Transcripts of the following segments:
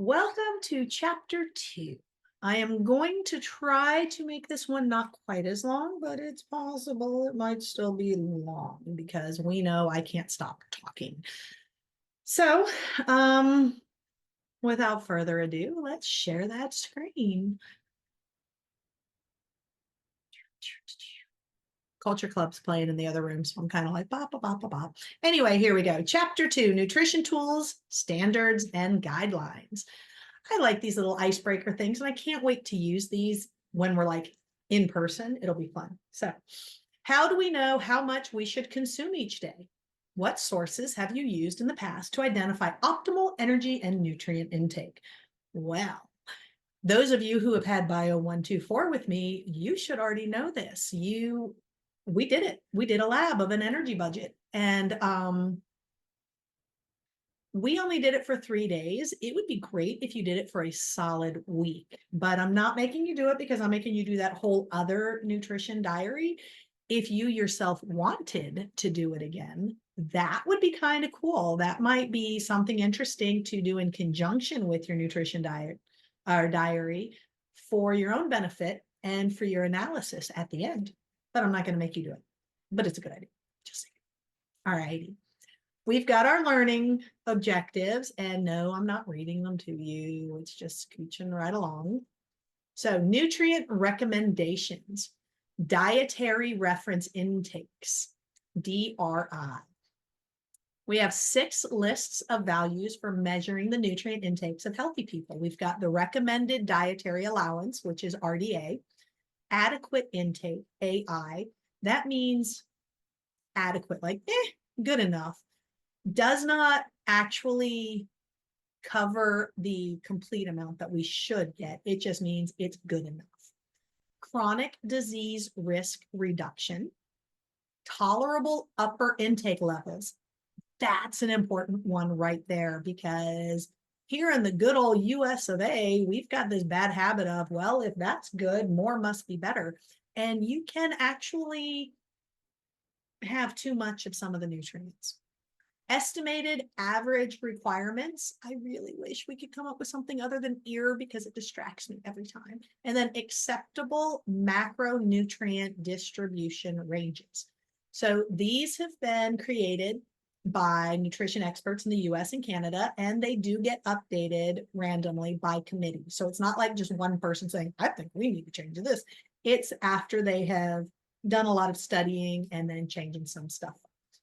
Welcome to chapter 2. I am going to try to make this one not quite as long, but it's possible it might still be long because we know I can't stop talking. So, without further ado, let's share that screen. Culture Club's playing in the other room, so I'm kind of like, bop, bop, bop, bop. Anyway, here we go. Chapter 2, Nutrition Tools, Standards, and Guidelines. I like these little icebreaker things, and I can't wait to use these when we're like in person. It'll be fun. So, how do we know how much we should consume each day? What sources have you used in the past to identify optimal energy and nutrient intake? Well, those of you who have had Bio 124 with me, you should already know this. We did it. We did a lab of an energy budget, and we only did it for 3 days. It would be great if you did it for a solid week, but I'm not making you do it because I'm making you do that whole other nutrition diary. If you yourself wanted to do it again, that would be kind of cool. That might be something interesting to do in conjunction with your nutrition diet or diary for your own benefit and for your analysis at the end. But I'm not going to make you do it. But it's a good idea. Just saying. All righty. We've got our learning objectives, and no, I'm not reading them to you. It's just scooching right along. So, nutrient recommendations, dietary reference intakes, DRI. We have 6 lists of values for measuring the nutrient intakes of healthy people. We've got the recommended dietary allowance, which is RDA, adequate intake, AI. That means adequate, like good enough. Does not actually cover the complete amount that we should get. It just means it's good enough. Chronic disease risk reduction, tolerable upper intake levels. That's an important one right there, because here in the good old US of A, we've got this bad habit of, well, if that's good, more must be better. And you can actually have too much of some of the nutrients. Estimated average requirements. I really wish we could come up with something other than EAR because it distracts me every time. And then acceptable macronutrient distribution ranges. So these have been created by nutrition experts in the US and Canada, and they do get updated randomly by committee. So it's not like just one person saying, I think we need to change this. It's after they have done a lot of studying and then changing some stuff.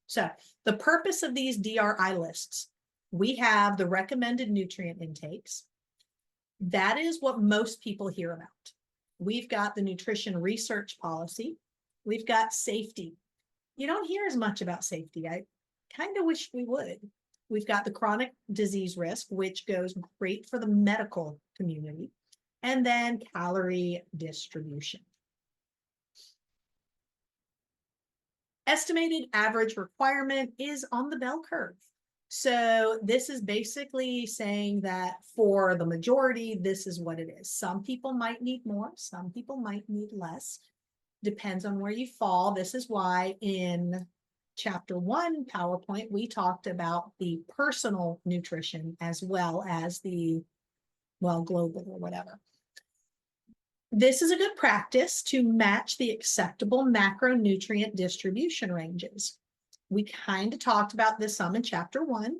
So the purpose of these DRI lists, we have the recommended nutrient intakes. That is what most people hear about. We've got the nutrition research policy. We've got safety. You don't hear as much about safety. I kind of wish we would. We've got the chronic disease risk, which goes great for the medical community. And then calorie distribution. Estimated average requirement is on the bell curve. So this is basically saying that for the majority, this is what it is. Some people might need more, some people might need less. Depends on where you fall. This is why in chapter 1 PowerPoint, we talked about the personal nutrition as well as the, well, global or whatever. This is a good practice to match the acceptable macronutrient distribution ranges. We kind of talked about this some in chapter 1,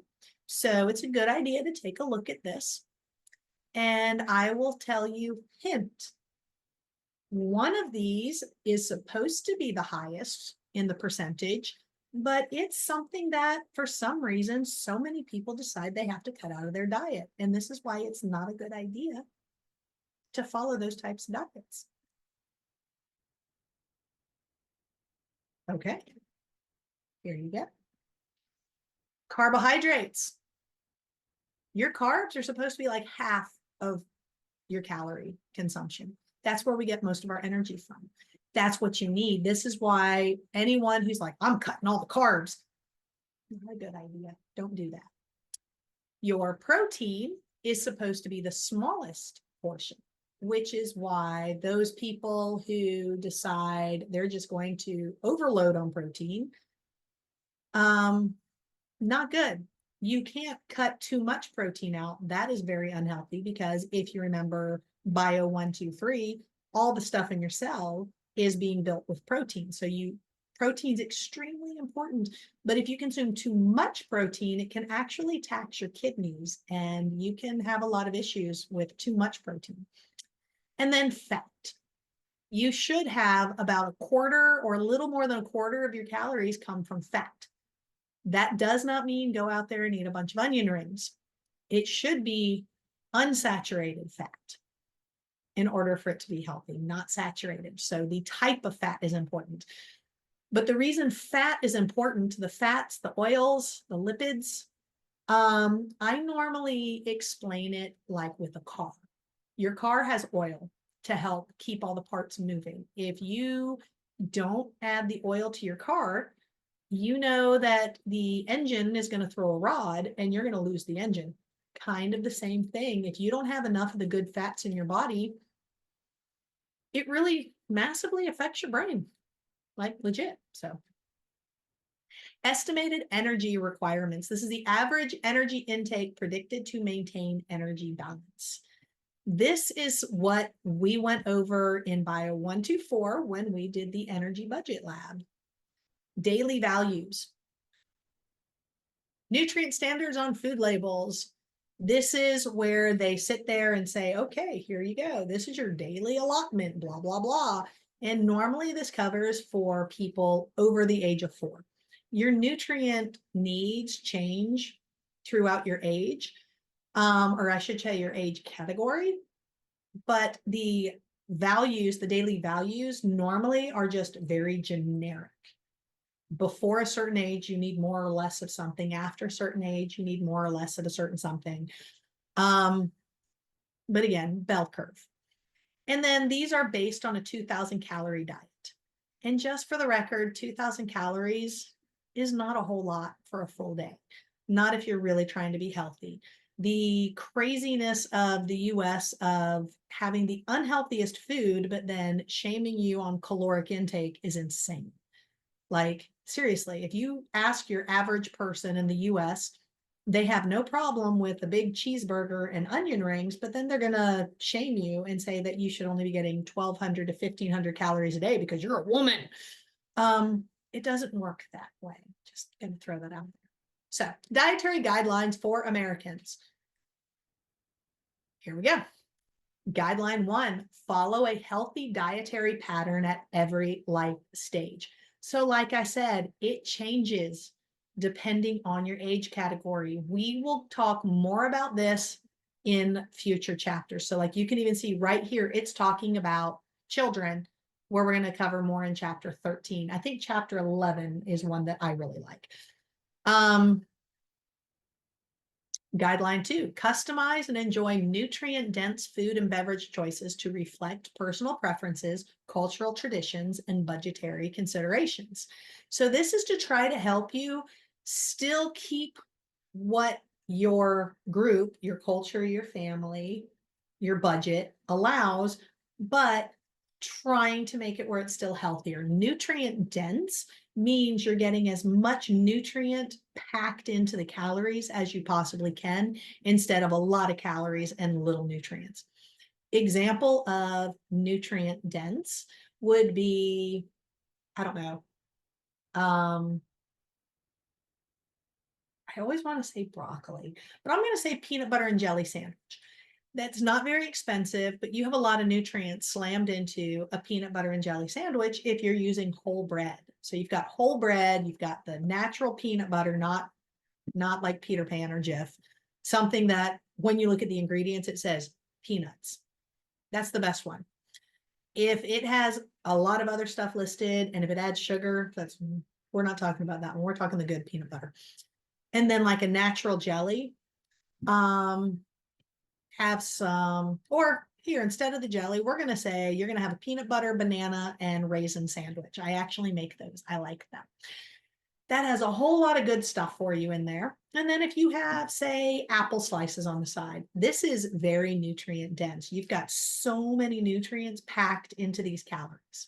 so it's a good idea to take a look at this. And I will tell you, hint, one of these is supposed to be the highest in the percentage, but it's something that for some reason, so many people decide they have to cut out of their diet. And this is why it's not a good idea to follow those types of diets. Okay, here you go. Carbohydrates. Your carbs are supposed to be like half of your calorie consumption. That's where we get most of our energy from. That's what you need. This is why anyone who's like, I'm cutting all the carbs, not a good idea. Don't do that. Your protein is supposed to be the smallest portion, which is why those people who decide they're just going to overload on protein, not good. You can't cut too much protein out. That is very unhealthy because if you remember bio 1, 2, 3, all the stuff in your cell is being built with protein. So protein's extremely important, but if you consume too much protein, it can actually tax your kidneys and you can have a lot of issues with too much protein. And then fat. You should have about a quarter or a little more than a quarter of your calories come from fat. That does not mean go out there and eat a bunch of onion rings. It should be unsaturated fat in order for it to be healthy, not saturated. So the type of fat is important. But the reason fat is important, the fats, the oils, the lipids, I normally explain it like with a car. Your car has oil to help keep all the parts moving. If you don't add the oil to your car, you know that the engine is going to throw a rod and you're going to lose the engine. Kind of the same thing. If you don't have enough of the good fats in your body, it really massively affects your brain, like legit. So estimated energy requirements. This is the average energy intake predicted to maintain energy balance. This is what we went over in Bio 124 when we did the energy budget lab. Daily values. Nutrient standards on food labels. This is where they sit there and say, okay, here you go. This is your daily allotment, blah, blah, blah. And normally this covers for people over the age of 4. Your nutrient needs change throughout your age, or I should say your age category. But the values, the daily values normally are just very generic. Before a certain age, you need more or less of something. After a certain age, you need more or less of a certain something. But again, bell curve. And then these are based on a 2,000 calorie diet. And just for the record, 2,000 calories is not a whole lot for a full day. Not if you're really trying to be healthy. The craziness of the US of having the unhealthiest food, but then shaming you on caloric intake is insane. Like, seriously, if you ask your average person in the US, they have no problem with a big cheeseburger and onion rings, but then they're going to shame you and say that you should only be getting 1,200 to 1,500 calories a day because you're a woman. It doesn't work that way. Just going to throw that out there. So, dietary guidelines for Americans. Here we go. Guideline 1, follow a healthy dietary pattern at every life stage. So like I said, it changes depending on your age category. We will talk more about this in future chapters. So like you can even see right here, it's talking about children, where we're going to cover more in chapter 13. I think chapter 11 is one that I really like. Guideline 2, customize and enjoy nutrient-dense food and beverage choices to reflect personal preferences, cultural traditions, and budgetary considerations. So this is to try to help you still keep what your group, your culture, your family, your budget allows, but trying to make it where it's still healthier. Nutrient dense means you're getting as much nutrient packed into the calories as you possibly can, instead of a lot of calories and little nutrients. Example of nutrient dense would be, I don't know, I always want to say broccoli, but I'm going to say peanut butter and jelly sandwich. That's not very expensive, but you have a lot of nutrients slammed into a peanut butter and jelly sandwich if you're using whole bread. So you've got whole bread, you've got the natural peanut butter, not like Peter Pan or Jif, something that when you look at the ingredients, it says peanuts. That's the best one. If it has a lot of other stuff listed and if it adds sugar, we're not talking about that one. We're talking the good peanut butter. And then like a natural jelly, have some, or here, instead of the jelly, we're going to say you're going to have a peanut butter, banana, and raisin sandwich. I actually make those. I like them. That has a whole lot of good stuff for you in there. And then if you have, say, apple slices on the side, this is very nutrient dense. You've got so many nutrients packed into these calories.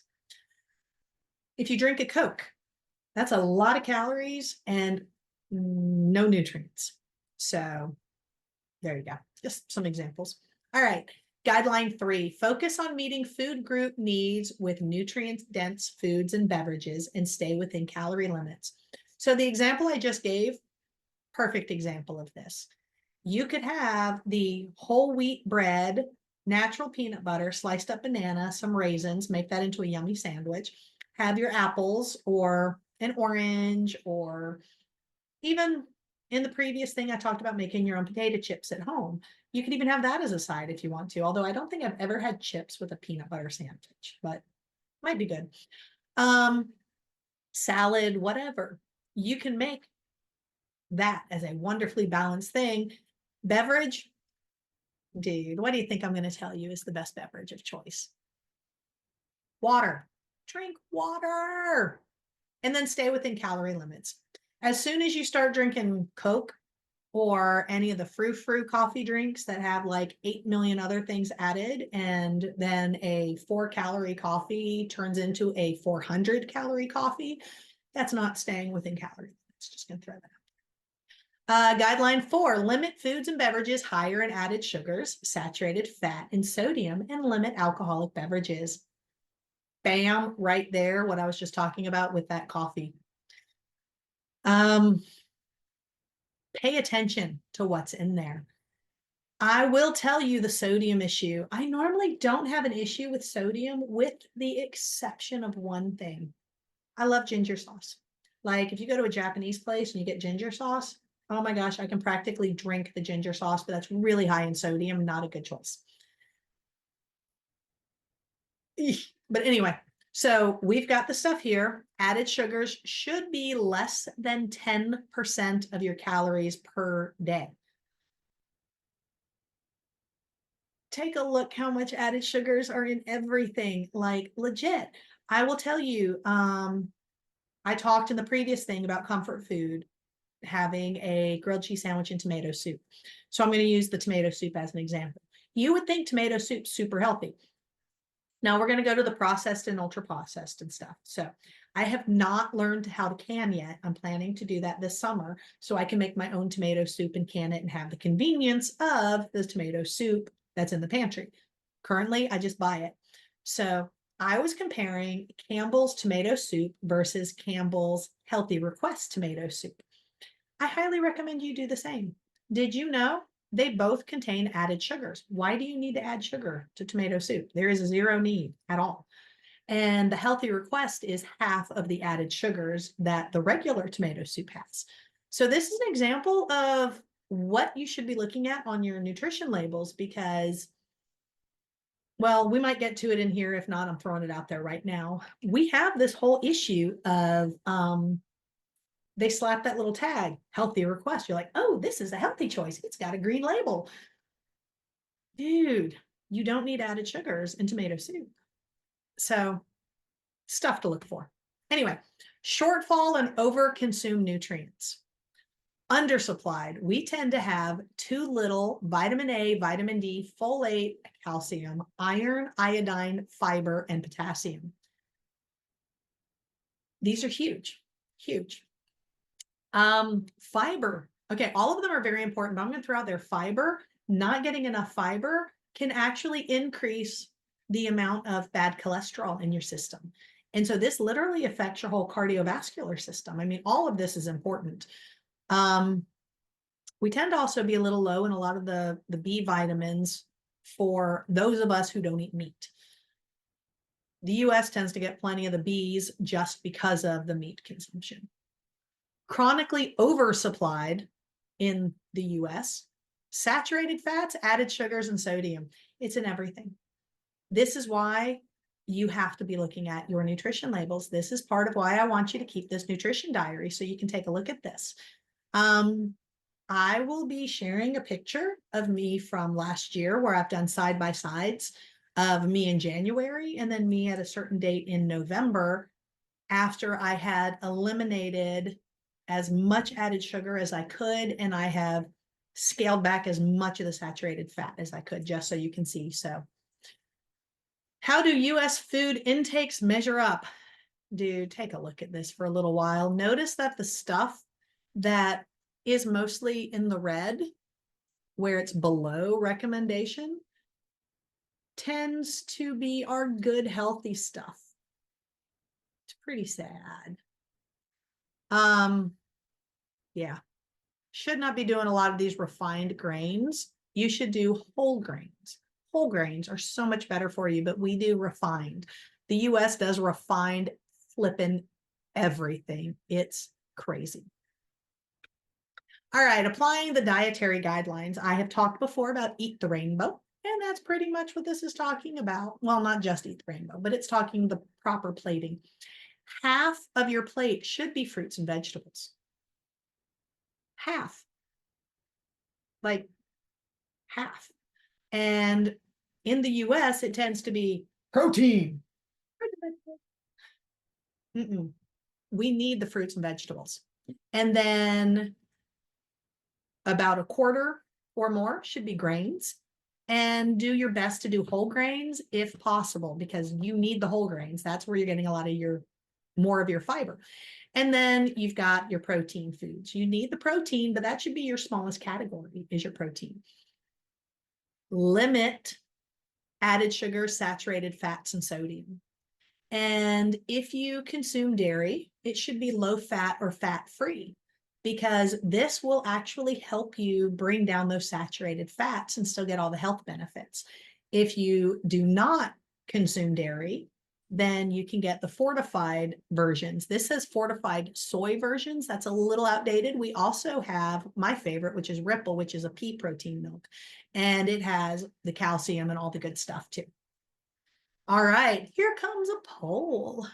If you drink a Coke, that's a lot of calories and no nutrients. So there you go. Just some examples. All right. Guideline 3, focus on meeting food group needs with nutrient-dense foods and beverages and stay within calorie limits. So the example I just gave, perfect example of this. You could have the whole wheat bread, natural peanut butter, sliced up banana, some raisins, make that into a yummy sandwich. Have your apples or an orange, or even in the previous thing I talked about making your own potato chips at home. You can even have that as a side if you want to, although I don't think I've ever had chips with a peanut butter sandwich, but might be good. Salad, whatever. You can make that as a wonderfully balanced thing. Beverage, dude, what do you think I'm going to tell you is the best beverage of choice? Water. Drink water. And then stay within calorie limits. As soon as you start drinking Coke or any of the frou-frou coffee drinks that have like 8 million other things added, and then a 4-calorie coffee turns into a 400-calorie coffee, that's not staying within calorie limits. Just going to throw that out. Guideline 4, limit foods and beverages higher in added sugars, saturated fat, and sodium, and limit alcoholic beverages. Bam, right there, what I was just talking about with that coffee. Pay attention to what's in there. I will tell you the sodium issue. I normally don't have an issue with sodium, with the exception of one thing. I love ginger sauce. Like if you go to a Japanese place and you get ginger sauce, oh my gosh, I can practically drink the ginger sauce, but that's really high in sodium, not a good choice. But anyway, so we've got the stuff here. Added sugars should be less than 10% of your calories per day. Take a look how much added sugars are in everything, like legit. I will tell you, I talked in the previous thing about comfort food, having a grilled cheese sandwich and tomato soup. So I'm going to use the tomato soup as an example. You would think tomato soup's super healthy. Now we're going to go to the processed and ultra processed and stuff. So I have not learned how to can yet. I'm planning to do that this summer so I can make my own tomato soup and can it and have the convenience of the tomato soup that's in the pantry. Currently, I just buy it. So I was comparing Campbell's tomato soup versus Campbell's Healthy Request tomato soup. I highly recommend you do the same. Did you know they both contain added sugars? Why do you need to add sugar to tomato soup? There is zero need at all. And the Healthy Request is half of the added sugars that the regular tomato soup has. So this is an example of what you should be looking at on your nutrition labels, because, well, we might get to it in here. If not, I'm throwing it out there right now. We have this whole issue of they slap that little tag, Healthy Request. You're like, oh, this is a healthy choice. It's got a green label. Dude, you don't need added sugars in tomato soup. So stuff to look for. Anyway, shortfall and overconsumed nutrients. Undersupplied, we tend to have too little vitamin A, vitamin D, folate, calcium, iron, iodine, fiber, and potassium. These are huge, huge. Fiber. Okay, all of them are very important, but I'm going to throw out there fiber. Not getting enough fiber can actually increase the amount of bad cholesterol in your system. And so this literally affects your whole cardiovascular system. I mean, all of this is important. We tend to also be a little low in a lot of the B vitamins for those of us who don't eat meat. The US tends to get plenty of the Bs just because of the meat consumption. Chronically oversupplied in the US, saturated fats, added sugars, and sodium. It's in everything. This is why you have to be looking at your nutrition labels. This is part of why I want you to keep this nutrition diary so you can take a look at this. I will be sharing a picture of me from last year where I've done side-by-sides of me in January and then me at a certain date in November after I had eliminated as much added sugar as I could, and I have scaled back as much of the saturated fat as I could, just so you can see. So how do US food intakes measure up? Dude, take a look at this for a little while. Notice that the stuff that is mostly in the red, where it's below recommendation, tends to be our good, healthy stuff. It's pretty sad. Yeah. Should not be doing a lot of these refined grains. You should do whole grains. Whole grains are so much better for you, but we do refined. The US does refined flipping everything. It's crazy. All right, applying the dietary guidelines. I have talked before about Eat the Rainbow, and that's pretty much what this is talking about. Well, not just Eat the Rainbow, but it's talking the proper plating. Half of your plate should be fruits and vegetables. Half. Like half. And in the US, it tends to be protein. Mm-mm. We need the fruits and vegetables. And then about a quarter or more should be grains. And do your best to do whole grains if possible, because you need the whole grains. That's where you're getting a lot of your more of your fiber. And then you've got your protein foods. You need the protein, but that should be your smallest category is your protein. Limit added sugar, saturated fats, and sodium. And if you consume dairy, it should be low fat or fat free, because this will actually help you bring down those saturated fats and still get all the health benefits. If you do not consume dairy, then you can get the fortified versions. This says fortified soy versions. That's a little outdated. We also have my favorite, which is Ripple, which is a pea protein milk. And it has the calcium and all the good stuff too. All right, here comes a poll.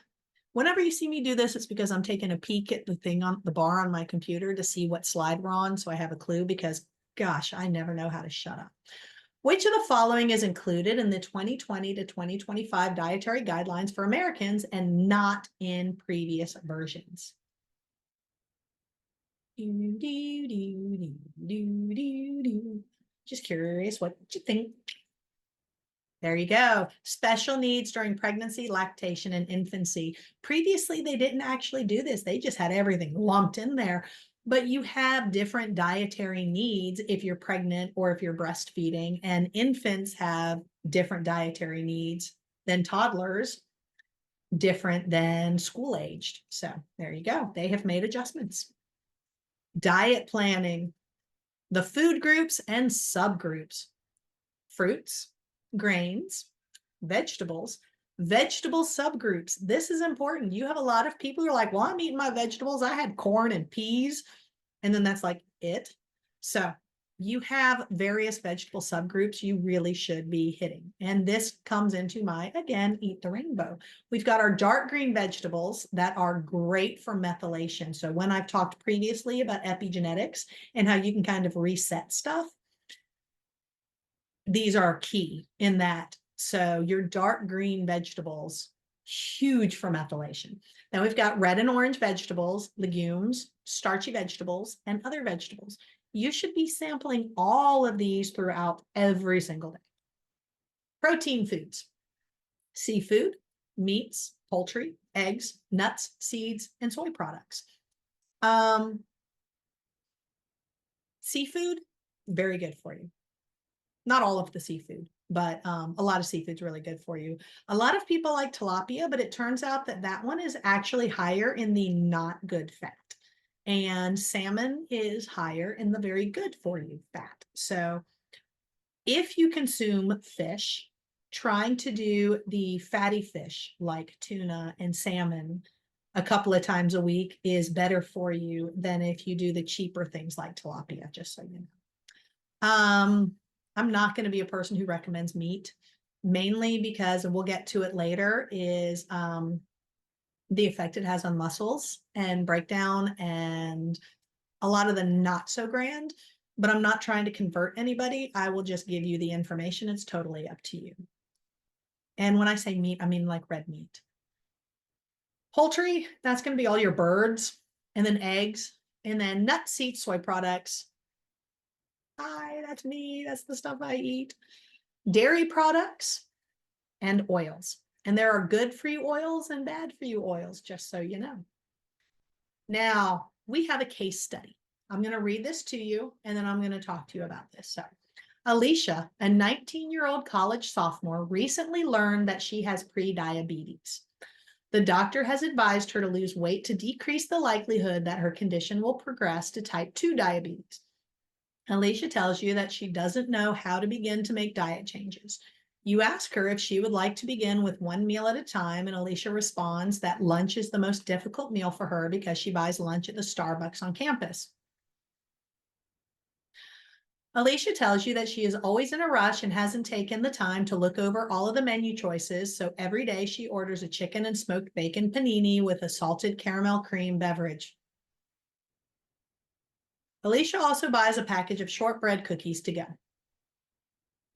Whenever you see me do this, it's because I'm taking a peek at the thing on the bar on my computer to see what slide we're on, so I have a clue, because gosh, I never know how to shut up. Which of the following is included in the 2020 to 2025 dietary guidelines for Americans and not in previous versions? Just curious what you think. There you go. Special needs during pregnancy, lactation, and infancy. Previously, they didn't actually do this. They just had everything lumped in there. But you have different dietary needs if you're pregnant or if you're breastfeeding, and infants have different dietary needs than toddlers, different than school-aged. So there you go. They have made adjustments. Diet planning, the food groups and subgroups. Fruits, grains, vegetables, vegetable subgroups. This is important. You have a lot of people who are like, well, I'm eating my vegetables. I had corn and peas. And then that's like it. So you have various vegetable subgroups you really should be hitting. And this comes into my, again, Eat the Rainbow. We've got our dark green vegetables that are great for methylation. So when I've talked previously about epigenetics and how you can kind of reset stuff, these are key in that. So your dark green vegetables, huge for methylation. Now we've got red and orange vegetables, legumes, starchy vegetables, and other vegetables. You should be sampling all of these throughout every single day. Protein foods, seafood, meats, poultry, eggs, nuts, seeds, and soy products. Seafood, very good for you. Not all of the seafood, but a lot of seafood's really good for you. A lot of people like tilapia, but it turns out that that one is actually higher in the not good fat. And salmon is higher in the very good for you fat. So if you consume fish, trying to do the fatty fish like tuna and salmon a couple of times a week is better for you than if you do the cheaper things like tilapia, just so you know. I'm not going to be a person who recommends meat, mainly because, and we'll get to it later, is the effect it has on muscles and breakdown and a lot of the not so grand. But I'm not trying to convert anybody. I will just give you the information. It's totally up to you. And when I say meat, I mean like red meat. Poultry, that's going to be all your birds, and then eggs, and then nuts, seeds, soy products. Hi, that's me. That's the stuff I eat. Dairy products and oils. And there are good for you oils and bad for you oils, just so you know. Now, we have a case study. I'm going to read this to you, and then I'm going to talk to you about this. So, Alicia, a 19-year-old college sophomore, recently learned that she has prediabetes. The doctor has advised her to lose weight to decrease the likelihood that her condition will progress to type 2 diabetes. Alicia tells you that she doesn't know how to begin to make diet changes. You ask her if she would like to begin with one meal at a time, and Alicia responds that lunch is the most difficult meal for her because she buys lunch at the Starbucks on campus. Alicia tells you that she is always in a rush and hasn't taken the time to look over all of the menu choices, so every day she orders a chicken and smoked bacon panini with a salted caramel cream beverage. Alicia also buys a package of shortbread cookies to go.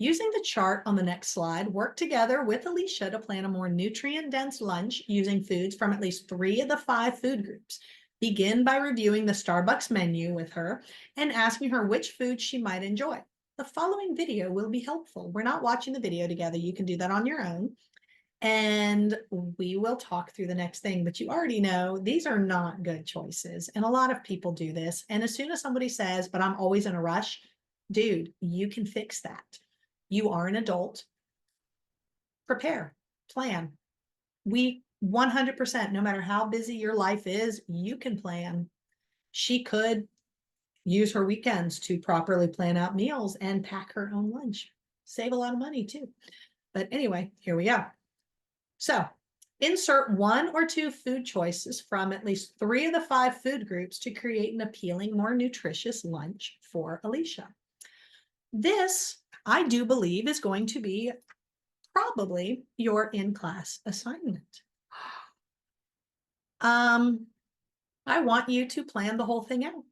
Using the chart on the next slide, work together with Alicia to plan a more nutrient-dense lunch using foods from at least 3 of the 5 food groups. Begin by reviewing the Starbucks menu with her and asking her which foods she might enjoy. The following video will be helpful. We're not watching the video together. You can do that on your own. And we will talk through the next thing. But you already know these are not good choices. And a lot of people do this. And as soon as somebody says, but I'm always in a rush, dude, you can fix that. You are an adult. Prepare, plan. We 100%, no matter how busy your life is, you can plan. She could use her weekends to properly plan out meals and pack her own lunch. Save a lot of money too. But anyway, here we go. So insert 1 or 2 food choices from at least 3 of the 5 food groups to create an appealing, more nutritious lunch for Alicia. This, I do believe, is going to be probably your in-class assignment. I want you to plan the whole thing out.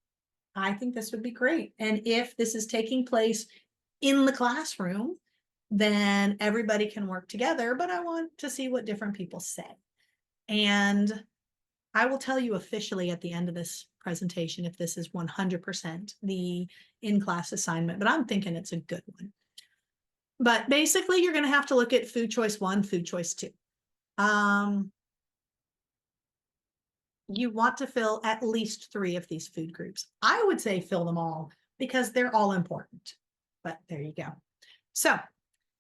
I think this would be great. And if this is taking place in the classroom, then everybody can work together, but I want to see what different people say. And I will tell you officially at the end of this presentation if this is 100% the in-class assignment, but I'm thinking it's a good one. But basically, you're going to have to look at food choice 1, food choice 2. You want to fill at least 3 of these food groups. I would say fill them all because they're all important, but there you go. So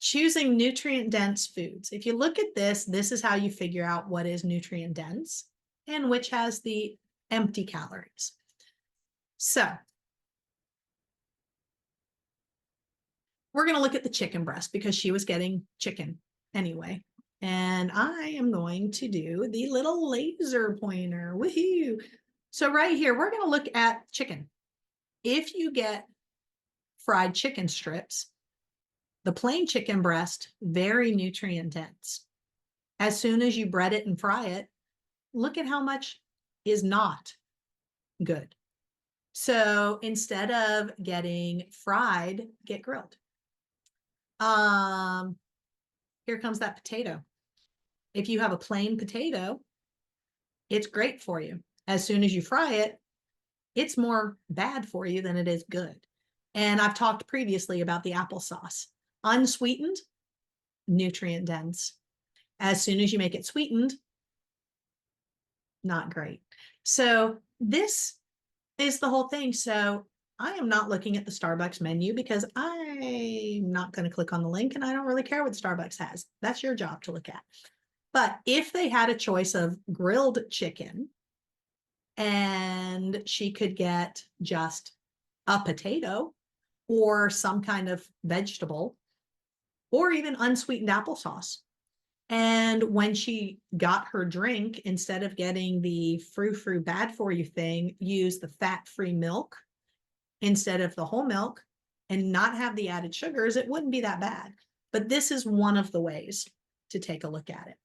choosing nutrient dense foods. If you look at this, this is how you figure out what is nutrient dense and which has the empty calories. So we're going to look at the chicken breast because she was getting chicken anyway. And I am going to do the little laser pointer. Woohoo! So right here, we're going to look at chicken. If you get fried chicken strips, the plain chicken breast, very nutrient dense. As soon as you bread it and fry it, look at how much is not good. So instead of getting fried, get grilled. Here comes that potato. If you have a plain potato, it's great for you. As soon as you fry it, it's more bad for you than it is good. And I've talked previously about the applesauce. Unsweetened, nutrient dense. As soon as you make it sweetened, not great. So this is the whole thing. So I am not looking at the Starbucks menu because I'm not going to click on the link and I don't really care what Starbucks has. That's your job to look at. But if they had a choice of grilled chicken and she could get just a potato or some kind of vegetable or even unsweetened applesauce. And when she got her drink, instead of getting the frou-frou bad for you thing, use the fat-free milk instead of the whole milk and not have the added sugars, it wouldn't be that bad. But this is one of the ways to take a look at it.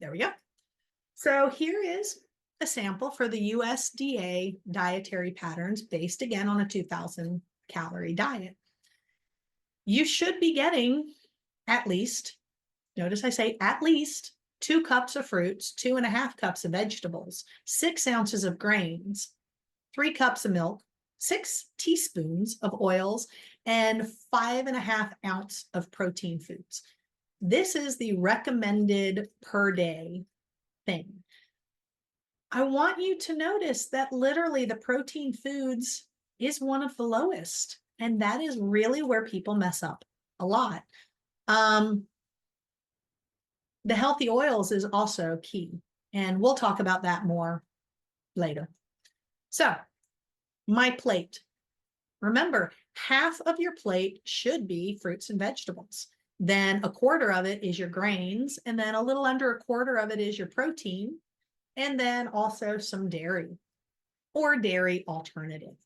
There we go. So here is a sample for the USDA dietary patterns based again on a 2,000 calorie diet. You should be getting at least, notice I say at least 2 cups of fruits, 2.5 cups of vegetables, 6 ounces of grains, 3 cups of milk, 6 teaspoons of oils, and 5.5 ounces of protein foods. This is the recommended per day thing. I want you to notice that literally the protein foods is one of the lowest. And that is really where people mess up a lot. The healthy oils is also key. And we'll talk about that more later. So, my plate. Remember, half of your plate should be fruits and vegetables. Then a quarter of it is your grains. And then a little under a quarter of it is your protein. And then also some dairy or dairy alternative.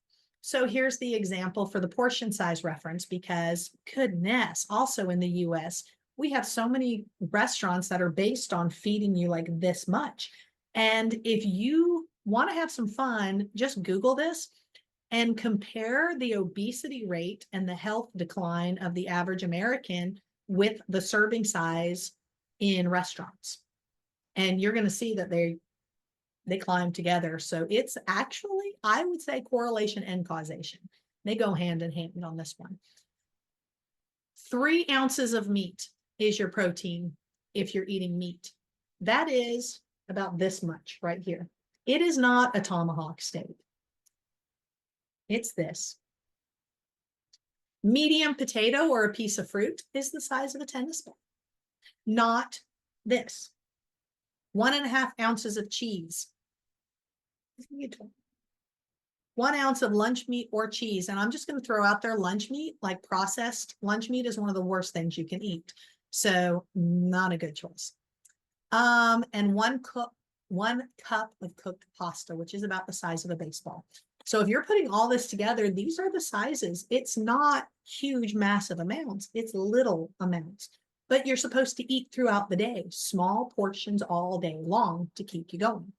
So here's the example for the portion size reference, because goodness, also in the US, we have so many restaurants that are based on feeding you like this much. And if you want to have some fun, just Google this and compare the obesity rate and the health decline of the average American with the serving size in restaurants. And you're going to see that they climb together. So it's actually, I would say, correlation and causation. They go hand in hand on this one. 3 ounces of meat is your protein if you're eating meat. That is about this much right here. It is not a tomahawk steak. It's this. Medium potato or a piece of fruit is the size of a tennis ball, not this. 1.5 ounces of cheese. 1 ounce of lunch meat or cheese. And I'm just going to throw out there lunch meat, like processed lunch meat is one of the worst things you can eat. So not a good choice. And 1 cup of cooked pasta, which is about the size of a baseball. So if you're putting all this together, these are the sizes. It's not huge, massive amounts. It's little amounts, but you're supposed to eat throughout the day, small portions all day long to keep you going.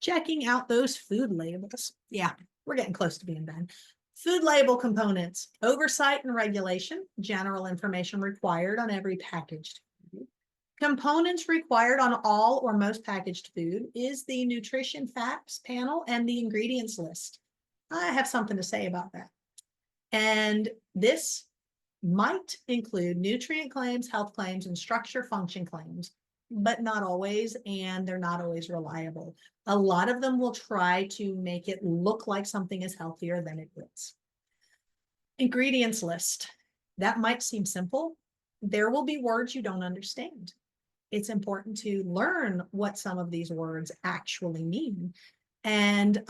Checking out those food labels. Yeah, we're getting close to being done. Food label components, oversight and regulation, general information required on every packaged food. Components required on all or most packaged food is the nutrition facts panel and the ingredients list. I have something to say about that. And this might include nutrient claims, health claims, and structure function claims, but not always, and they're not always reliable. A lot of them will try to make it look like something is healthier than it is. Ingredients list. That might seem simple. There will be words you don't understand. It's important to learn what some of these words actually mean. And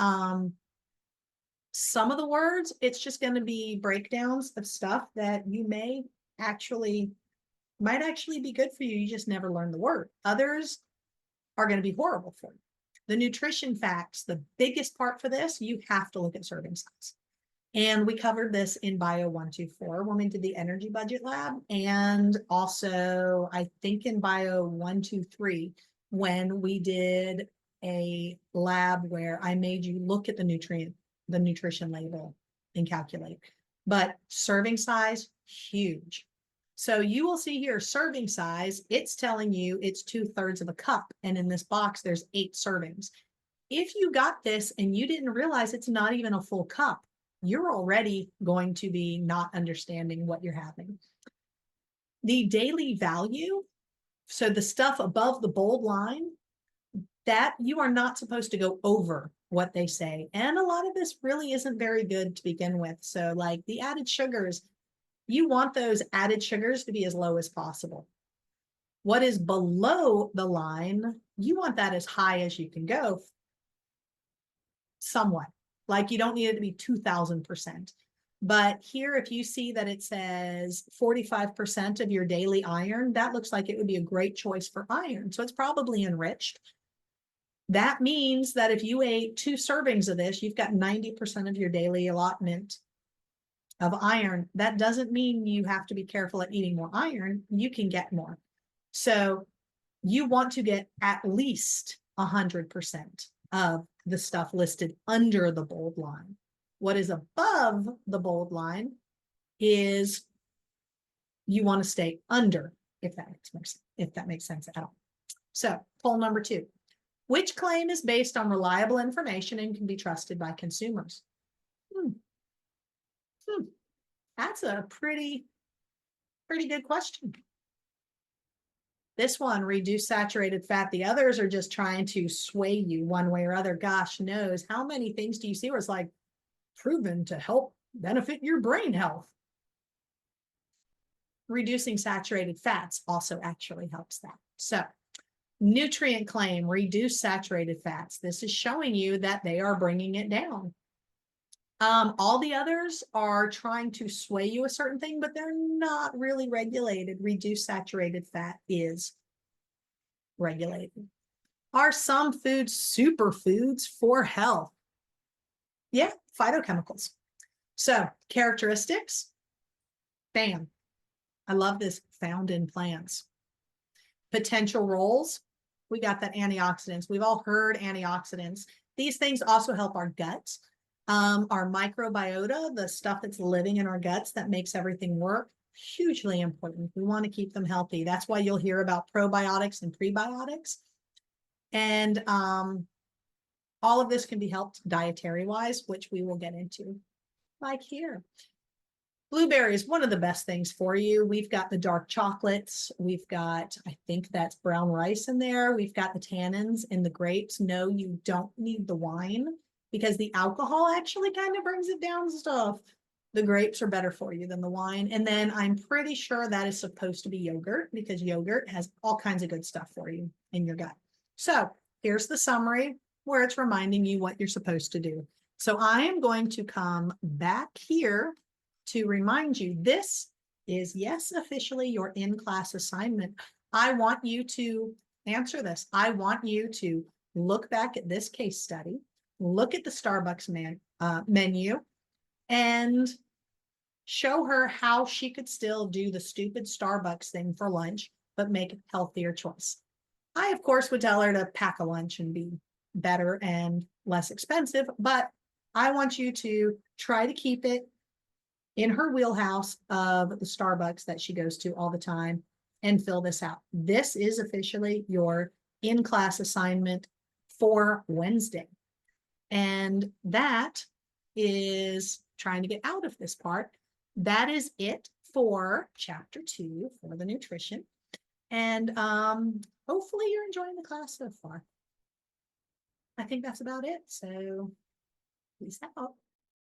some of the words, it's just going to be breakdowns of stuff that you might actually be good for you. You just never learn the word. Others are going to be horrible for you. The nutrition facts, the biggest part for this, you have to look at serving size. And we covered this in Bio 124 when we did the energy budget lab. And also, I think in Bio 123, when we did a lab where I made you look at the nutrition label and calculate. But serving size, huge. So you will see here serving size, it's telling you it's 2/3 of a cup. And in this box, there's 8 servings. If you got this and you didn't realize it's not even a full cup, you're already going to be not understanding what you're having. The daily value, so the stuff above the bold line, that you are not supposed to go over what they say. And a lot of this really isn't very good to begin with. So like the added sugars, you want those added sugars to be as low as possible. What is below the line, you want that as high as you can go, somewhat. Like you don't need it to be 2000%. But here, if you see that it says 45% of your daily iron, that looks like it would be a great choice for iron. So it's probably enriched. That means that if you ate 2 servings of this, you've got 90% of your daily allotment of iron. That doesn't mean you have to be careful at eating more iron. You can get more. So you want to get at least 100% of the stuff listed under the bold line. What is above the bold line is you want to stay under, if that makes sense at all. So poll number 2. Which claim is based on reliable information and can be trusted by consumers? That's a pretty good question. This one, reduce saturated fat. The others are just trying to sway you one way or other. Gosh knows how many things do you see where it's like proven to help benefit your brain health. Reducing saturated fats also actually helps that. So nutrient claim, reduce saturated fats. This is showing you that they are bringing it down. All the others are trying to sway you a certain thing, but they're not really regulated. Reduced saturated fat is regulated. Are some foods superfoods for health? Yeah, phytochemicals. So characteristics, bam. I love this, found in plants. Potential roles, we got that antioxidants. We've all heard antioxidants. These things also help our guts. Our microbiota, the stuff that's living in our guts that makes everything work, hugely important. We want to keep them healthy. That's why you'll hear about probiotics and prebiotics. And all of this can be helped dietary wise, which we will get into, like here. Blueberry is one of the best things for you. We've got the dark chocolates. We've got, I think that's brown rice in there. We've got the tannins in the grapes. No, you don't need the wine because the alcohol actually kind of brings it down stuff. The grapes are better for you than the wine. And then I'm pretty sure that is supposed to be yogurt because yogurt has all kinds of good stuff for you in your gut. So here's the summary where it's reminding you what you're supposed to do. So I am going to come back here to remind you, this is, yes, officially your in-class assignment. I want you to answer this. I want you to look back at this case study, look at the Starbucks menu, and show her how she could still do the stupid Starbucks thing for lunch, but make a healthier choice. I, of course, would tell her to pack a lunch and be better and less expensive, but I want you to try to keep it in her wheelhouse of the Starbucks that she goes to all the time and fill this out. This is officially your in-class assignment for Wednesday. And that is trying to get out of this part. That is it for chapter 2 for the nutrition. And hopefully you're enjoying the class so far. I think that's about it. So peace out.